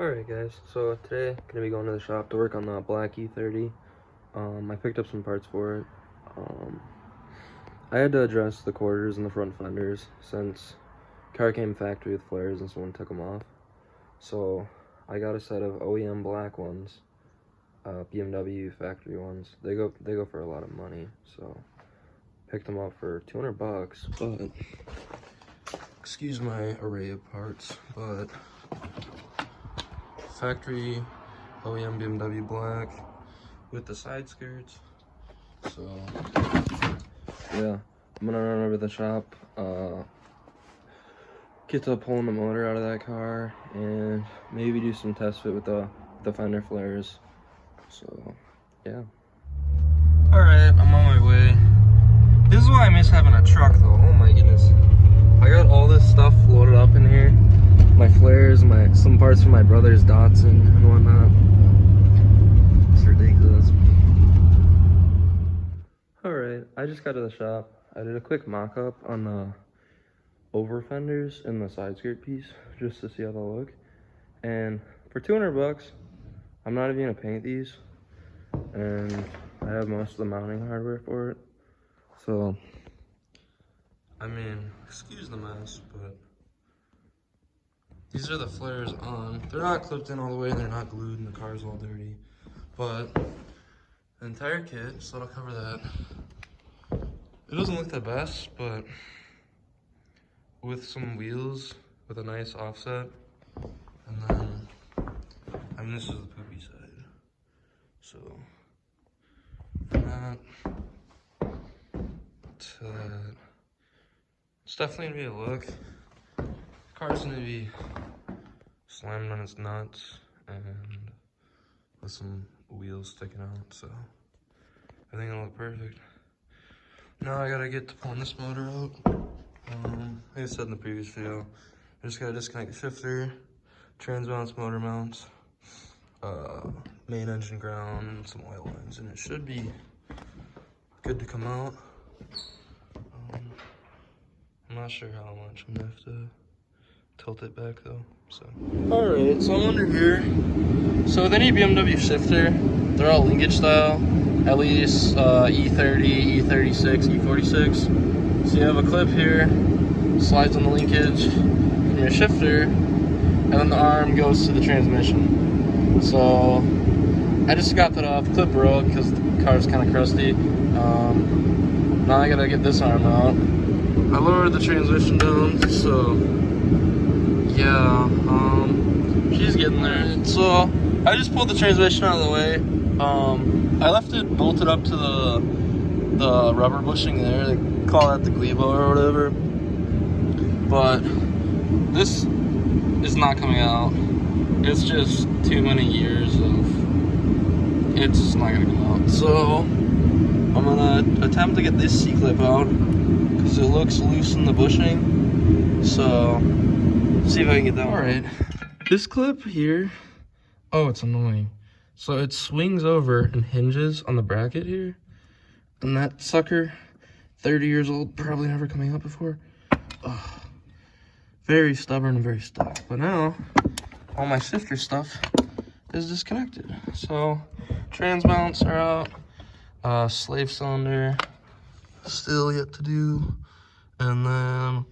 Alright guys, so today gonna be going to the shop to work on the black E30. I picked up some parts for it. I had to address the quarters and the front fenders since car came factory with flares and someone took them off. So I got a set of OEM black ones, BMW factory ones. They go for a lot of money, so picked them up for 200 bucks. But excuse my array of parts, but factory OEM BMW black with the side skirts. So yeah, I'm gonna run over to the shop, get to pulling the motor out of that car, and maybe do some test fit with the fender flares. So yeah. All right, I'm on my way. This is why I miss having a truck though. Oh my goodness, I got all this stuff loaded up in here. My flares, some parts from my brother's Datsun and whatnot. It's ridiculous. Alright, I just got to the shop. I did a quick mock-up on the over fenders and the side skirt piece just to see how they'll look. And for 200 bucks, I'm not even gonna paint these. And I have most of the mounting hardware for it. So, I mean, excuse the mess, but these are the flares on. They're not clipped in all the way, they're not glued, and the car's all dirty. But the entire kit, so it'll cover that. It doesn't look the best, but with some wheels, with a nice offset, and then, I mean, this is the poopy side. So, from that to that, it's definitely gonna be a look. Car's gonna be slammed on its nuts and with some wheels sticking out, so I think it'll look perfect. Now I gotta get to pulling this motor out. Like I said in the previous video, I just gotta disconnect the shifter, trans mounts, motor mounts, main engine ground, and some oil lines, and it should be good to come out. I'm not sure how much I'm gonna have to tilt it back though, so. Alright, so I'm under here. So with any BMW shifter, they're all linkage style, at least E30, E36, E46. So you have a clip here, slides on the linkage from your shifter, and then the arm goes to the transmission. So I just got that off, clip broke because the car's kind of crusty. Now I gotta get this arm out. I lowered the transmission down, so yeah, she's getting there. So I just pulled the transmission out of the way. I left it bolted up to the rubber bushing there. They call that the glebo or whatever. But this is not coming out. It's just too many years of it's just not gonna come out. So I'm gonna attempt to get this C-clip out because it looks loose in the bushing. So see if I can get that. All right, this clip here, oh, it's annoying. So it swings over and hinges on the bracket here, and that sucker, 30 years old, probably never coming out before. Ugh. Very stubborn and very stuck. But now all my shifter stuff is disconnected. So trans mounts are out, slave cylinder still yet to do, and then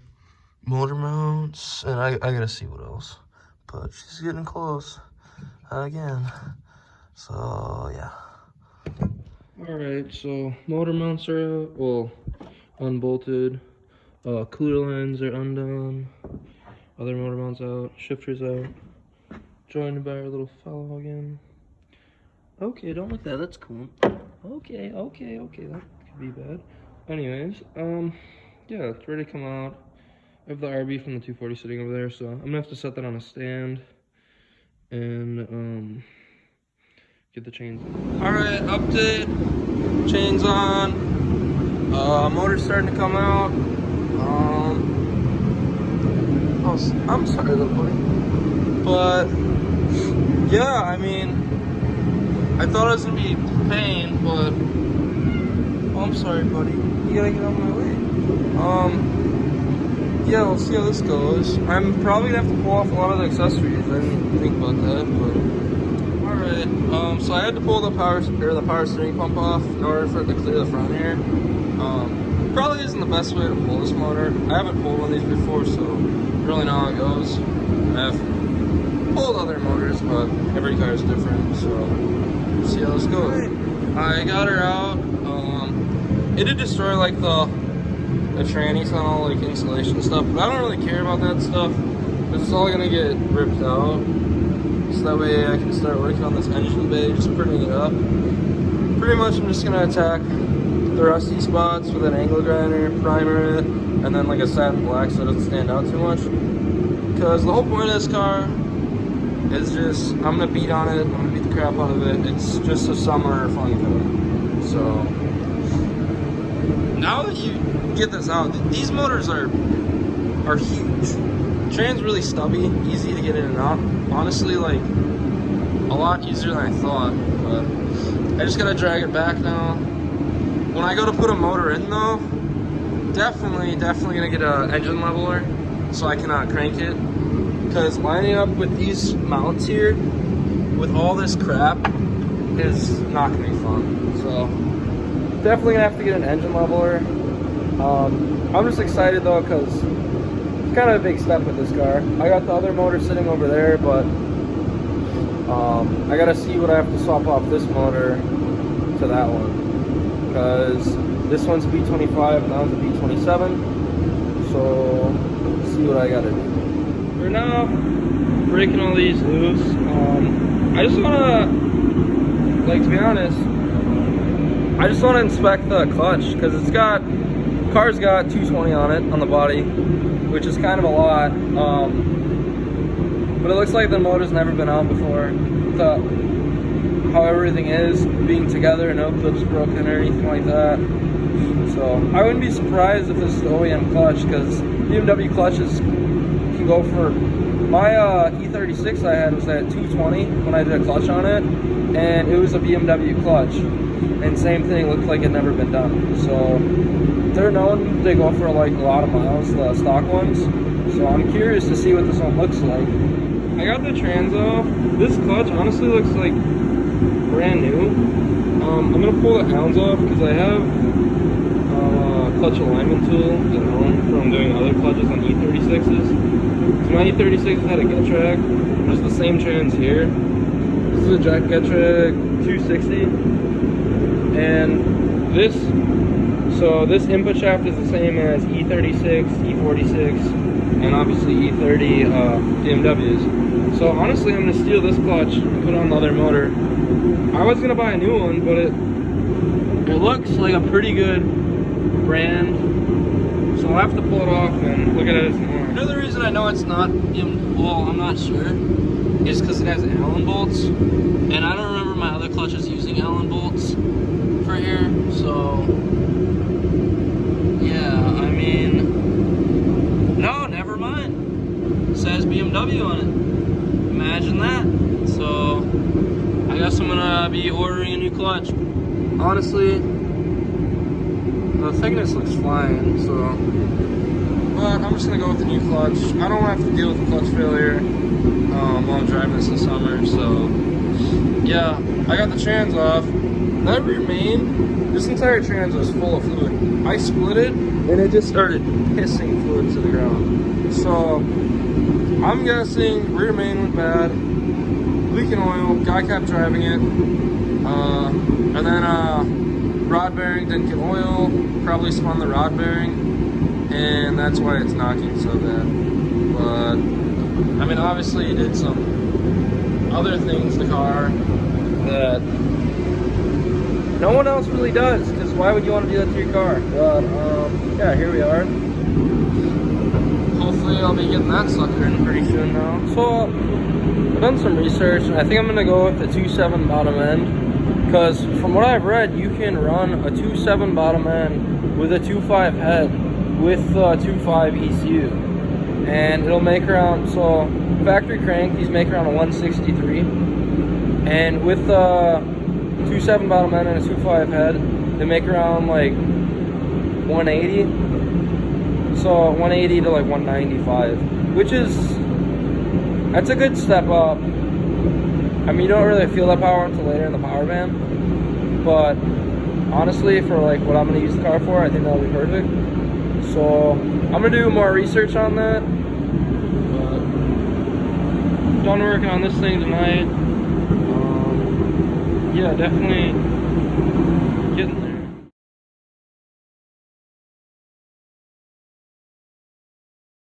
motor mounts, and I gotta see what else, but she's getting close again. So yeah. All right, so motor mounts are out, well, unbolted. Cooler lines are undone. Other motor mounts out. Shifters out. Joined by our little fellow again. Okay, don't like that. That's cool. Okay, that could be bad. Anyways, yeah, it's ready to come out. I have the RB from the 240 sitting over there, so I'm gonna have to set that on a stand and get the chains on. Alright, update. Chains on. Motor's starting to come out. Oh, I'm sorry, little buddy. But yeah, I mean, I thought I was gonna be pain, but oh, I'm sorry, buddy. You gotta get out of my way. yeah, we'll see how this goes. I'm probably gonna have to pull off a lot of the accessories. I didn't think about that, but alright. So I had to pull the power steering pump off in order for it to clear the front here. Probably isn't the best way to pull this motor. I haven't pulled one of these before, so I really know how it goes. I've pulled other motors, but every car is different, so we'll see how this goes. I got her out. It did destroy like the trannies on all like insulation stuff, but I don't really care about that stuff because it's all gonna get ripped out. So that way I can start working on this engine bay, just printing it up. Pretty much I'm just gonna attack the rusty spots with an angle grinder, primer it, and then like a satin black so it doesn't stand out too much. Because the whole point of this car is just, I'm gonna beat on it, I'm gonna beat the crap out of it. It's just a summer fun car. So, now that you get this out, these motors are huge. Tran's really stubby, easy to get in and out. Honestly, like, a lot easier than I thought, but I just gotta drag it back now. When I go to put a motor in though, definitely gonna get an engine leveler so I can crank it. Because lining up with these mounts here, with all this crap, is not gonna be fun. So, definitely gonna have to get an engine leveler. I'm just excited though, because it's kind of a big step with this car. I got the other motor sitting over there, but I gotta see what I have to swap off this motor to that one. Because this one's B25 and that one's a B27. So, let's see what I gotta do. For now, breaking all these loose. I just wanna, like, to be honest, I just wanna inspect the clutch because car's got 220 on it on the body, which is kind of a lot. But it looks like the motor's never been out before. How everything is being together, no clips broken or anything like that. So I wouldn't be surprised if this is the OEM clutch because BMW clutches can go for, my E36 I had was at 220 when I did a clutch on it, and it was a BMW clutch, and same thing, looked like it never been done. So they're known, they go for like a lot of miles, the stock ones. So I'm curious to see what this one looks like. I got the trans off. This clutch honestly looks like brand new. I'm gonna pull the hounds off because I have a clutch alignment tool at home from doing other clutches on E36s. So my E36 had a Getrag. There's the same trans here. This is a Getrag 260, and this input shaft is the same as E36, E46, and obviously E30 BMWs. So honestly, I'm gonna steal this clutch and put on the other motor. I was gonna buy a new one, but it looks like a pretty good brand, so I'll have to pull it off and look at it some more. Another reason I know it's not, well, I'm not sure, is because it has Allen bolts, and I don't remember my other clutches using Allen bolts for here, so yeah, I mean, no, never mind. It says BMW on it. Imagine that. So I guess I'm gonna be ordering a new clutch. Honestly, the thickness looks fine, so, but I'm just gonna go with the new clutch. I don't have to deal with the clutch failure while I'm driving this summer, so yeah, I got the trans off. That rear main, this entire trans was full of fluid. I split it and it just started pissing fluid to the ground. So I'm guessing rear main went bad, leaking oil, guy kept driving it, and then rod bearing didn't get oil, probably spun the rod bearing, and that's why it's knocking so bad. But I mean, obviously he did some other things to the car that no one else really does, because why would you want to do that to your car? But yeah, here we are. Hopefully I'll be getting that sucker in pretty soon now. So I've done some research, and I think I'm gonna go with the 2.7 bottom end, because from what I've read, you can run a 2.7 bottom end with a 2.5 head with the 2.5 ECU, and it'll make around, so factory crank, these make around a 163, and with the 2.7 bottom end and a 2.5 head, they make around like 180. So 180 to like 195, which is, that's a good step up. I mean, you don't really feel that power until later in the power band, but honestly, for like what I'm gonna use the car for, I think that'll be perfect. So I'm gonna do more research on that. Done working on this thing tonight. Yeah, definitely getting there.